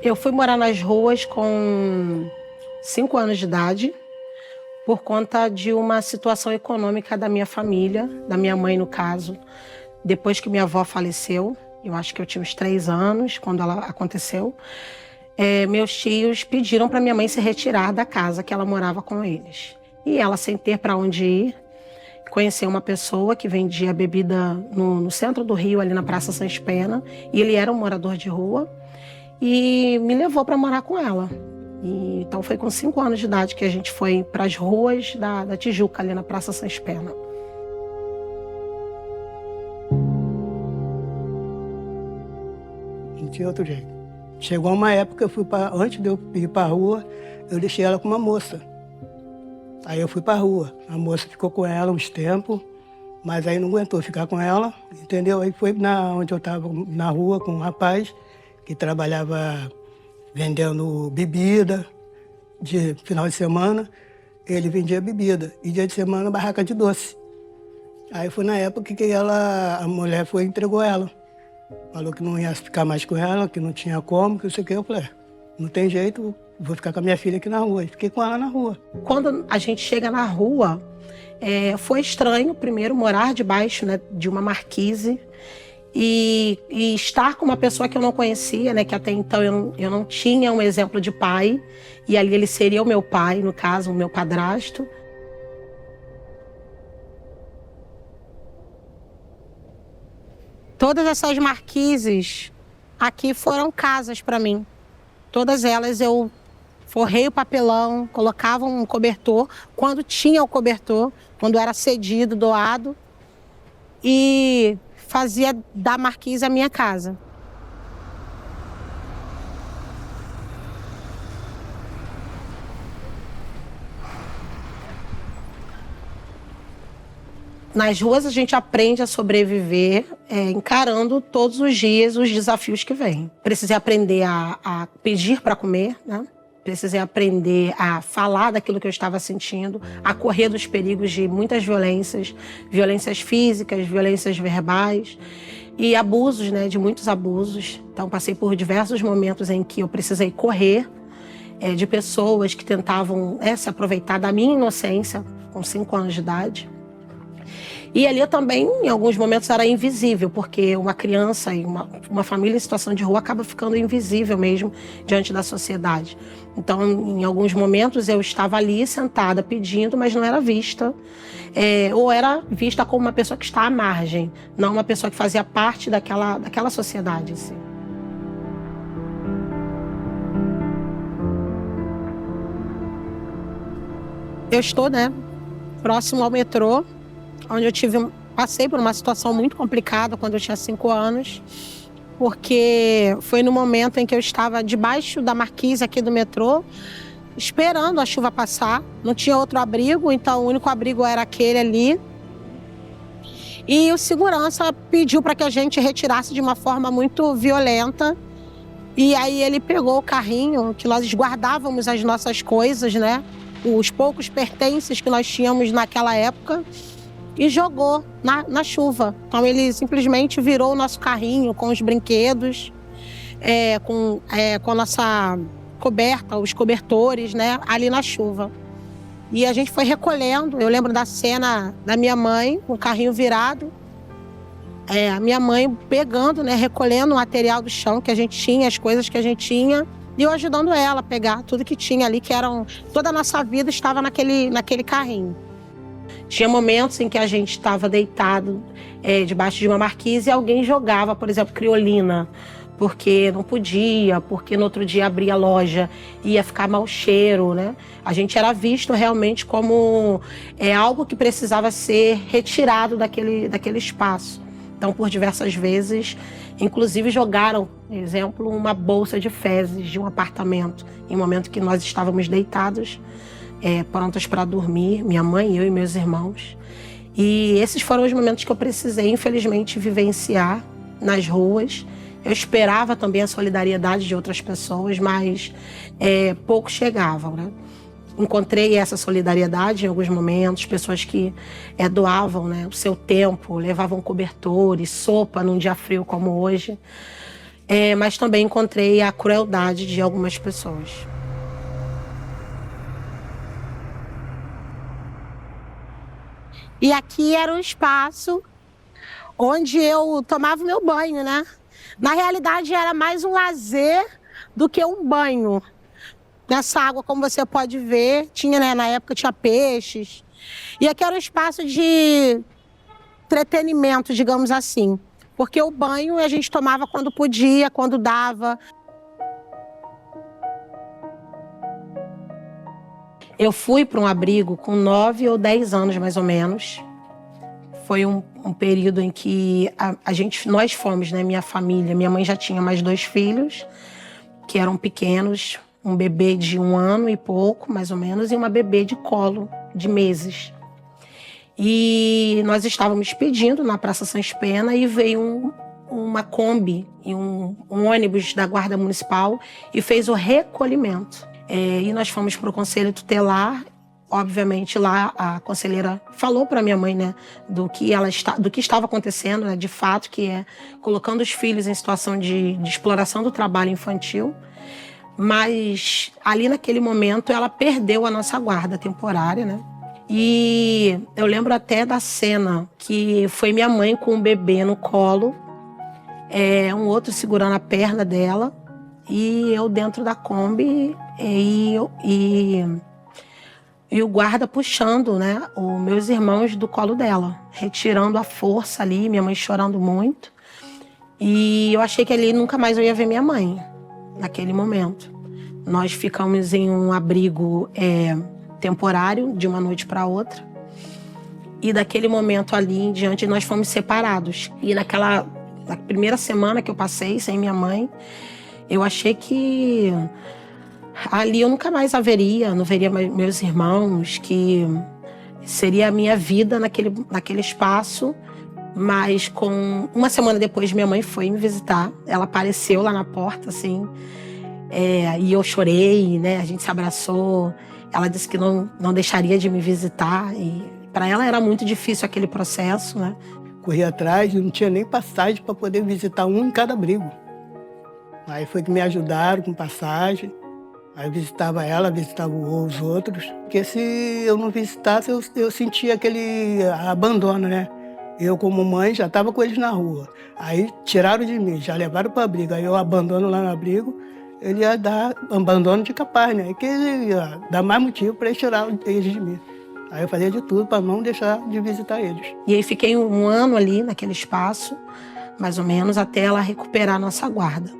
Eu fui morar nas ruas com 5 anos de idade, por conta de uma situação econômica da minha família, da minha mãe no caso. Depois que minha avó faleceu, eu acho que eu tinha uns 3 anos quando ela aconteceu, meus tios pediram para minha mãe se retirar da casa que ela morava com eles. E ela, sem ter para onde ir, conheceu uma pessoa que vendia bebida no centro do Rio, ali na Praça Sans Pena, e ele era um morador de rua, e me levou para morar com ela. Então foi com 5 anos de idade que a gente foi para as ruas da Tijuca, ali na Praça Sans Pena. Não tinha outro jeito. Chegou uma época, antes de eu ir para a rua, eu deixei ela com uma moça. Aí eu fui para a rua. A moça ficou com ela uns tempos, mas aí não aguentou ficar com ela, entendeu? Aí foi onde eu estava na rua com um rapaz que trabalhava vendendo bebida de final de semana. Ele vendia bebida e dia de semana barraca de doce. Aí foi na época que a mulher foi e entregou ela. Falou que não ia ficar mais com ela, que não tinha como, que não sei o que. Eu falei, não tem jeito, vou ficar com a minha filha aqui na rua. E fiquei com ela na rua. Quando a gente chega na rua, foi estranho, primeiro, morar debaixo, né, de uma marquise e estar com uma pessoa que eu não conhecia, né, que até então eu não tinha um exemplo de pai. E ali ele seria o meu pai, no caso, o meu padrasto. Todas essas marquises aqui foram casas para mim. Todas elas eu forrei o papelão, colocava um cobertor, quando tinha o cobertor, quando era cedido, doado, e fazia da marquise a minha casa. Nas ruas a gente aprende a sobreviver encarando todos os dias os desafios que vêm. Precisei aprender a pedir para comer, né? Precisei aprender a falar daquilo que eu estava sentindo, a correr dos perigos de muitas violências, violências físicas, violências verbais e abusos, né? De muitos abusos. Então passei por diversos momentos em que eu precisei correr de pessoas que tentavam se aproveitar da minha inocência com 5 anos de idade. E ali eu também, em alguns momentos, era invisível, porque uma criança e uma família em situação de rua acaba ficando invisível mesmo diante da sociedade. Então, em alguns momentos, eu estava ali sentada pedindo, mas não era vista. Ou era vista como uma pessoa que está à margem, não uma pessoa que fazia parte daquela sociedade, assim. Eu estou, próximo ao metrô, onde eu passei por uma situação muito complicada quando eu tinha 5 anos, porque foi no momento em que eu estava debaixo da marquise aqui do metrô, esperando a chuva passar. Não tinha outro abrigo, então o único abrigo era aquele ali. E o segurança pediu para que a gente retirasse de uma forma muito violenta. E aí ele pegou o carrinho, que nós guardávamos as nossas coisas, né? Os poucos pertences que nós tínhamos naquela época, e jogou na chuva. Então ele simplesmente virou o nosso carrinho com os brinquedos, com a nossa coberta, os cobertores, né, ali na chuva. E a gente foi recolhendo. Eu lembro da cena da minha mãe, com o carrinho virado, a minha mãe pegando, né, recolhendo o material do chão que a gente tinha, as coisas que a gente tinha, e eu ajudando ela a pegar tudo que tinha ali, toda a nossa vida estava naquele carrinho. Tinha momentos em que a gente estava deitado debaixo de uma marquise e alguém jogava, por exemplo, criolina, porque não podia, porque no outro dia abria a loja e ia ficar mau cheiro, né? A gente era visto realmente como algo que precisava ser retirado daquele espaço. Então, por diversas vezes, inclusive jogaram, por exemplo, uma bolsa de fezes de um apartamento, em um momento que nós estávamos deitados, prontas para dormir, minha mãe, eu e meus irmãos. E esses foram os momentos que eu precisei, infelizmente, vivenciar nas ruas. Eu esperava também a solidariedade de outras pessoas, mas poucos chegavam, né? Encontrei essa solidariedade em alguns momentos, pessoas que doavam, né, o seu tempo, levavam cobertores, sopa num dia frio como hoje. mas também encontrei a crueldade de algumas pessoas. E aqui era um espaço onde eu tomava meu banho, né? Na realidade, era mais um lazer do que um banho. Nessa água, como você pode ver, tinha, né, na época tinha peixes. E aqui era um espaço de entretenimento, digamos assim. Porque o banho a gente tomava quando podia, quando dava. Eu fui para um abrigo com 9 ou 10 anos, mais ou menos. Foi um período em que nós fomos, né, minha família. Minha mãe já tinha mais 2 filhos, que eram pequenos. Um bebê de 1 ano e pouco, mais ou menos, e uma bebê de colo, de meses. E nós estávamos pedindo na Praça Sans Pena e veio uma Kombi e um ônibus da Guarda Municipal e fez o recolhimento. E nós fomos para o Conselho Tutelar. Obviamente, lá a conselheira falou para minha mãe, né, do que estava acontecendo, né, de fato, que é colocando os filhos em situação de exploração do trabalho infantil. Mas ali naquele momento ela perdeu a nossa guarda temporária, né? E eu lembro até da cena que foi minha mãe com o bebê no colo, um outro segurando a perna dela e eu dentro da Kombi e o guarda puxando, né, os meus irmãos do colo dela, retirando a força ali, minha mãe chorando muito. E eu achei que ali nunca mais eu ia ver minha mãe, naquele momento. Nós ficamos em um abrigo temporário, de uma noite para outra. E daquele momento ali em diante, nós fomos separados. E na primeira semana que eu passei sem minha mãe, eu achei que ali eu nunca mais a veria, não veria meus irmãos, que seria a minha vida naquele espaço. Mas com uma semana depois, minha mãe foi me visitar. Ela apareceu lá na porta, assim, e eu chorei, né? A gente se abraçou. Ela disse que não deixaria de me visitar. E para ela era muito difícil aquele processo, né? Corri atrás e não tinha nem passagem para poder visitar um em cada abrigo. Aí foi que me ajudaram com passagem. Aí eu visitava ela, visitava os outros. Porque se eu não visitasse, eu sentia aquele abandono, né? Eu, como mãe, já estava com eles na rua. Aí tiraram de mim, já levaram para o abrigo. Aí eu abandono lá no abrigo, ele ia dar abandono de capaz, né? Que ele ia dar mais motivo para eles tirar eles de mim. Aí eu fazia de tudo para não deixar de visitar eles. E aí fiquei 1 ano ali naquele espaço, mais ou menos, até ela recuperar a nossa guarda.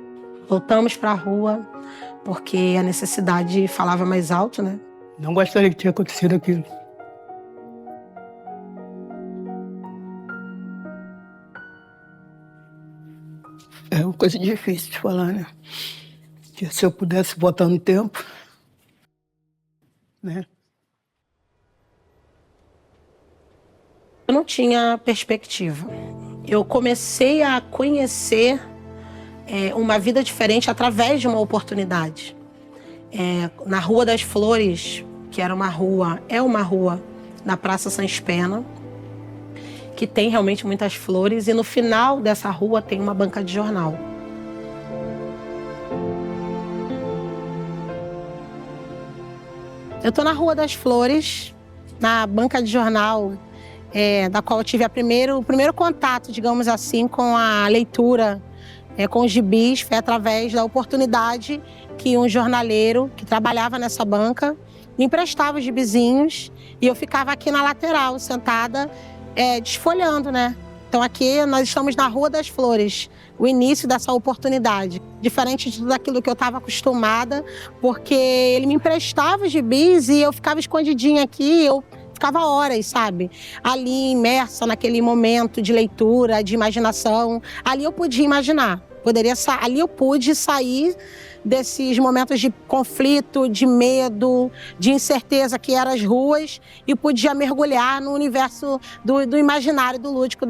Voltamos para a rua, porque a necessidade falava mais alto, né? Não gostaria que tinha acontecido aquilo. É uma coisa difícil de falar, né? Que se eu pudesse voltar no tempo, né? Eu não tinha perspectiva. Eu comecei a conhecer uma vida diferente através de uma oportunidade. Na Rua das Flores, que é uma rua na Praça Sans Pena, que tem realmente muitas flores, e no final dessa rua tem uma banca de jornal. Eu estou na Rua das Flores, na banca de jornal, da qual eu tive o primeiro contato, digamos assim, com a leitura, com os gibis, foi através da oportunidade que um jornaleiro que trabalhava nessa banca me emprestava os gibizinhos e eu ficava aqui na lateral, sentada, desfolhando, né? Então aqui nós estamos na Rua das Flores, o início dessa oportunidade. Diferente de tudo aquilo que eu estava acostumada, porque ele me emprestava os gibis e eu ficava escondidinha aqui, eu ficava horas, sabe? Ali imersa naquele momento de leitura, de imaginação. Ali eu podia imaginar, ali eu pude sair desses momentos de conflito, de medo, de incerteza que eram as ruas e podia mergulhar no universo do imaginário, do lúdico,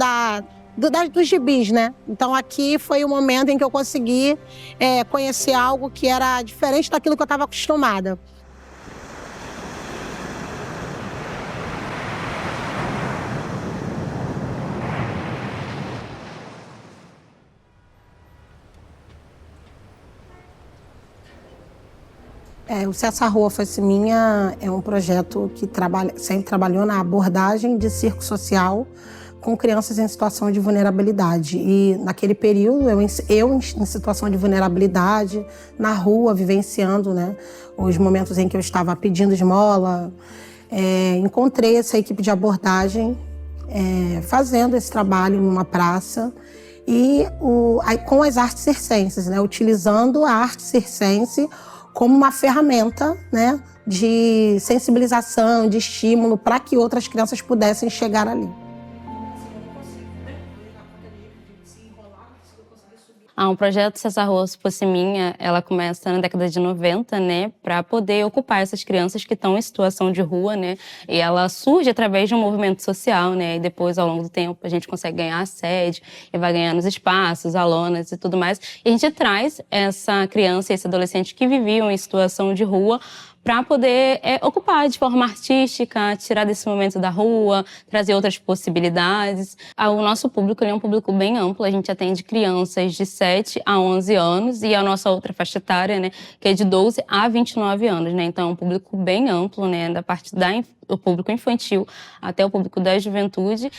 dos gibis, né? Então aqui foi o momento em que eu consegui conhecer algo que era diferente daquilo que eu estava acostumada. O Cessa Rua Fosse Minha é um projeto que sempre trabalhou na abordagem de circo social com crianças em situação de vulnerabilidade. E naquele período, eu em situação de vulnerabilidade, na rua, vivenciando, né, os momentos em que eu estava pedindo esmola, encontrei essa equipe de abordagem fazendo esse trabalho numa praça e com as artes circenses, né, utilizando a arte circense como uma ferramenta, né, de sensibilização, de estímulo para que outras crianças pudessem chegar ali. O projeto Cessa Rua Fosse Minha, ela começa na década de 90, né, para poder ocupar essas crianças que estão em situação de rua, né, e ela surge através de um movimento social, né, e depois, ao longo do tempo, a gente consegue ganhar a sede e vai ganhando os espaços, a lonas e tudo mais, e a gente traz essa criança e esse adolescente que viviam em situação de rua para poder ocupar de forma artística, tirar desse momento da rua, trazer outras possibilidades. O nosso público é um público bem amplo, a gente atende crianças de 7 a 11 anos e a nossa outra faixa etária, né, que é de 12 a 29 anos, né, então é um público bem amplo, né, da parte do público infantil até o público da juventude.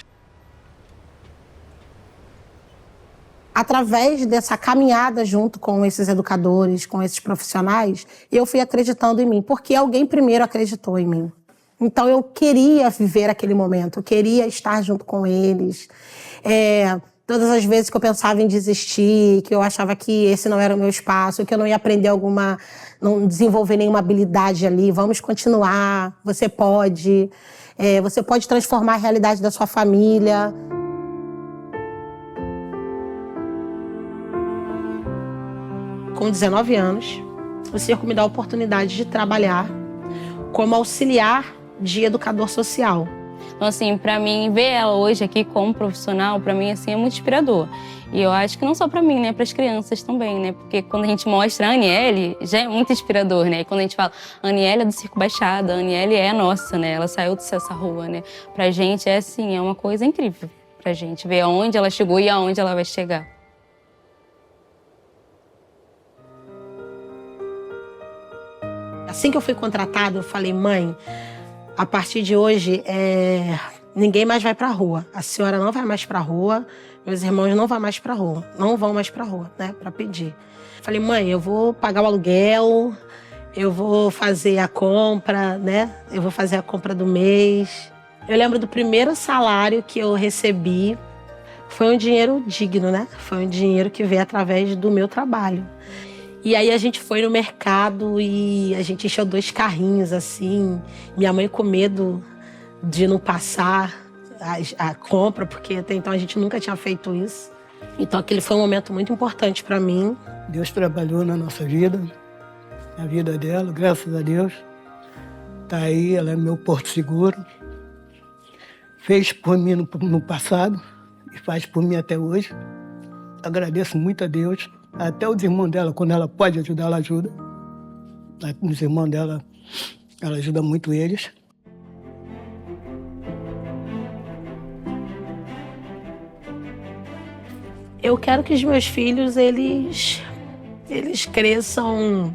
Através dessa caminhada junto com esses educadores, com esses profissionais, eu fui acreditando em mim, porque alguém primeiro acreditou em mim. Então eu queria viver aquele momento, eu queria estar junto com eles. Todas as vezes que eu pensava em desistir, que eu achava que esse não era o meu espaço, que eu não ia aprender não desenvolver nenhuma habilidade ali, vamos continuar, você pode transformar a realidade da sua família. Com 19 anos, o circo me dá a oportunidade de trabalhar como auxiliar de educador social. Então, assim, para mim, ver ela hoje aqui como profissional, para mim, assim, é muito inspirador. E eu acho que não só para mim, né, para as crianças também, né, porque quando a gente mostra a Aniele, já é muito inspirador, né, e quando a gente fala, a Aniele é do Circo Baixada, a Aniele é nossa, né, ela saiu do Cessa Rua, né, pra gente é assim, é uma coisa incrível pra gente ver aonde ela chegou e aonde ela vai chegar. Assim que eu fui contratada, eu falei, mãe, a partir de hoje, ninguém mais vai pra rua. A senhora não vai mais pra rua, meus irmãos não vão mais pra rua, né, pra pedir. Falei, mãe, eu vou pagar o aluguel, eu vou fazer a compra, né, eu vou fazer a compra do mês. Eu lembro do primeiro salário que eu recebi, foi um dinheiro digno, né, foi um dinheiro que veio através do meu trabalho. E aí a gente foi no mercado e a gente encheu 2 carrinhos, assim. Minha mãe com medo de não passar a compra, porque até então a gente nunca tinha feito isso. Então aquele foi um momento muito importante para mim. Deus trabalhou na nossa vida, na vida dela, graças a Deus. Tá aí, ela é meu porto seguro. Fez por mim no passado e faz por mim até hoje. Agradeço muito a Deus. Até os irmãos dela, quando ela pode ajudar, ela ajuda. Os irmãos dela, ela ajuda muito eles. Eu quero que os meus filhos, eles cresçam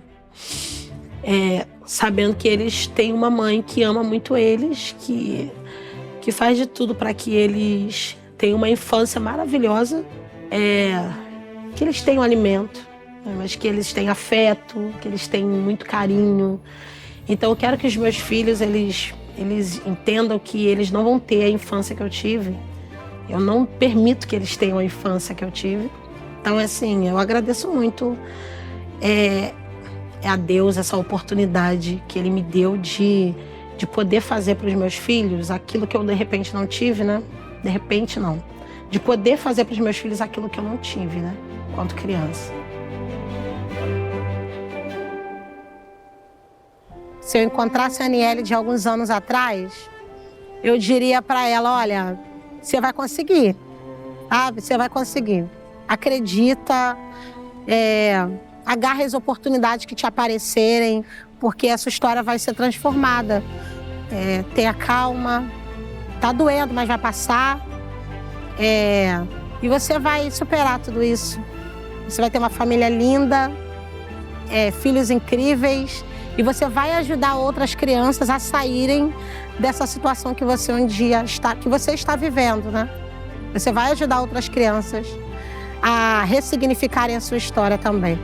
sabendo que eles têm uma mãe que ama muito eles, que faz de tudo para que eles tenham uma infância maravilhosa. Que eles tenham alimento, mas que eles tenham afeto, que eles tenham muito carinho. Então eu quero que os meus filhos, eles entendam que eles não vão ter a infância que eu tive. Eu não permito que eles tenham a infância que eu tive. Então, assim, eu agradeço muito a Deus essa oportunidade que Ele me deu de poder fazer para os meus filhos aquilo que eu, de repente, não tive, né? De repente, não. De poder fazer para os meus filhos aquilo que eu não tive, né? Quando criança. Se eu encontrasse a Aniele de alguns anos atrás, eu diria para ela, olha, você vai conseguir, sabe? Você vai conseguir. Acredita, agarre as oportunidades que te aparecerem, porque essa história vai ser transformada. Tenha calma, tá doendo, mas vai passar. E você vai superar tudo isso. Você vai ter uma família linda, filhos incríveis, E você vai ajudar outras crianças a saírem dessa situação que você está vivendo, né? Você vai ajudar outras crianças a ressignificarem a sua história também.